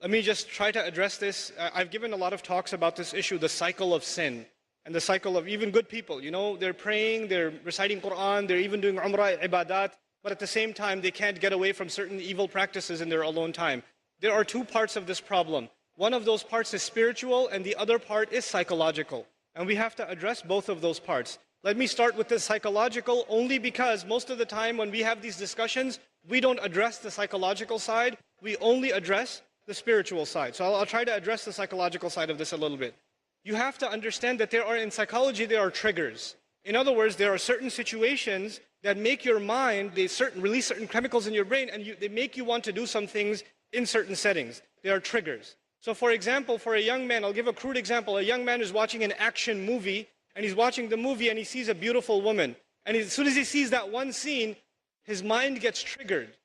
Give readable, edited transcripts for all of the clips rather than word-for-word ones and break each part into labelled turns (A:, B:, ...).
A: Let me just try to address this. I've given a lot of talks about this issue, the cycle of sin, and the cycle of even good people. You know, they're praying, they're reciting Quran, they're even doing Umrah, ibadat, but at the same time, they can't get away from certain evil practices in their alone time. There are two parts of this problem. One of those parts is spiritual, and the other part is psychological. And we have to address both of those parts. Let me start with the psychological only because most of the time when we have these discussions, we don't address the psychological side, we only address the spiritual side. So I'll try to address the psychological side of this a little bit. You have to understand that in psychology, there are triggers. In other words, there are certain situations that make your mind, release certain chemicals in your brain, and they make you want to do some things in certain settings. They are triggers. So for example, for a young man, I'll give a crude example. A young man is watching an action movie, and he's watching the movie and he sees a beautiful woman. And as soon as he sees that one scene, his mind gets triggered.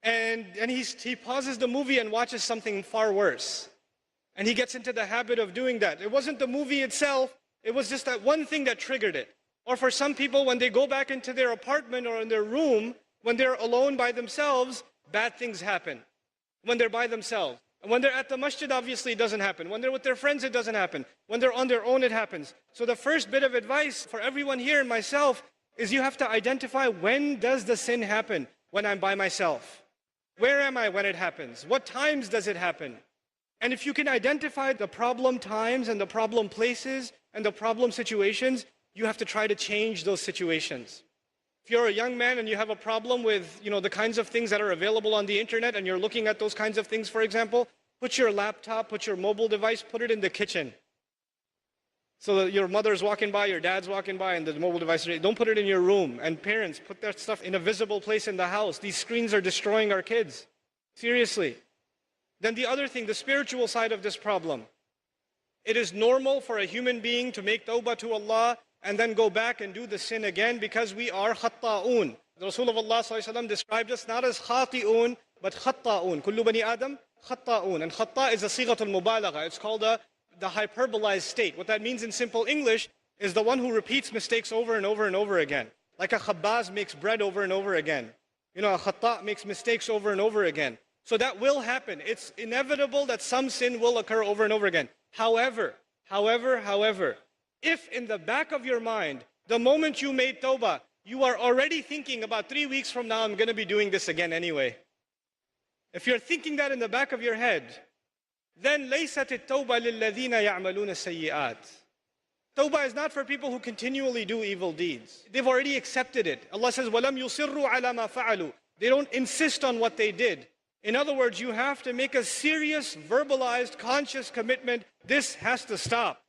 A: And he pauses the movie and watches something far worse. And he gets into the habit of doing that. It wasn't the movie itself, it was just that one thing that triggered it. Or for some people, when they go back into their apartment or in their room, when they're alone by themselves, bad things happen. When they're by themselves. And when they're at the masjid, obviously it doesn't happen. When they're with their friends, it doesn't happen. When they're on their own, it happens. So the first bit of advice for everyone here and myself is you have to identify, when does the sin happen? When I'm by myself. Where am I when it happens? What times does it happen? And if you can identify the problem times and the problem places and the problem situations, you have to try to change those situations. If you're a young man and you have a problem with, the kinds of things that are available on the internet and you're looking at those kinds of things, for example, put your laptop, put your mobile device, put it in the kitchen. So that your mother's walking by, your dad's walking by, and the mobile device, don't put it in your room. And parents, put that stuff in a visible place in the house. These screens are destroying our kids. Seriously. Then the other thing, the spiritual side of this problem. It is normal for a human being to make tawbah to Allah and then go back and do the sin again because we are khatta'un. The Rasul of Allah ﷺ described us not as khati'un, but khatta'un. Kullu bani Adam, khatta'un. And khatta' is a sighatul mubalagha. It's called the hyperbolized state. What that means in simple English is the one who repeats mistakes over and over and over again. Like a khabbaz makes bread over and over again. A khatta' makes mistakes over and over again. So that will happen. It's inevitable that some sin will occur over and over again. However, if in the back of your mind, the moment you made tawbah, you are already thinking about 3 weeks from now, I'm going to be doing this again anyway. If you're thinking that in the back of your head, then لَيْسَتِ التَّوْبَةِ لِلَّذِينَ يَعْمَلُونَ السَّيِّئَاتِ. Tawbah is not for people who continually do evil deeds. They've already accepted it. Allah says, وَلَمْ يُصِرُّوا عَلَى مَا فَعَلُوا. They don't insist on what they did. In other words, you have to make a serious, verbalized, conscious commitment. This has to stop.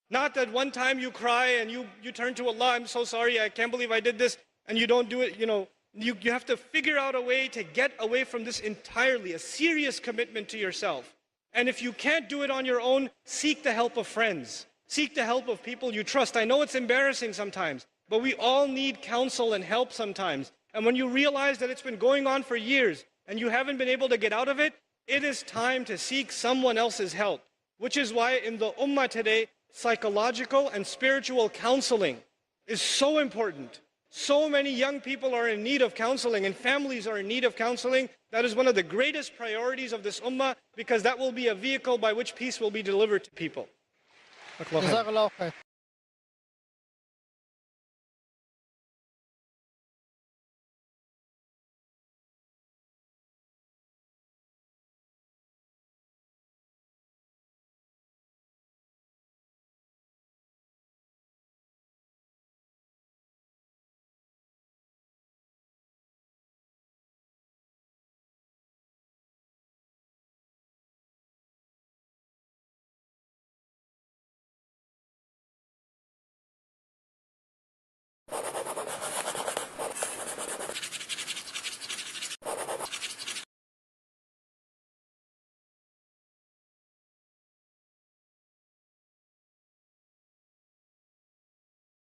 A: Not that one time you cry and you turn to Allah, I'm so sorry, I can't believe I did this, and you don't do it. You have to figure out a way to get away from this entirely, a serious commitment to yourself. And if you can't do it on your own, seek the help of friends. Seek the help of people you trust. I know it's embarrassing sometimes, but we all need counsel and help sometimes. And when you realize that it's been going on for years and you haven't been able to get out of it, it is time to seek someone else's help. Which is why in the ummah today, psychological and spiritual counseling is so important. So many young people are in need of counseling and families are in need of counseling. That is one of the greatest priorities of this ummah because that will be a vehicle by which peace will be delivered to people.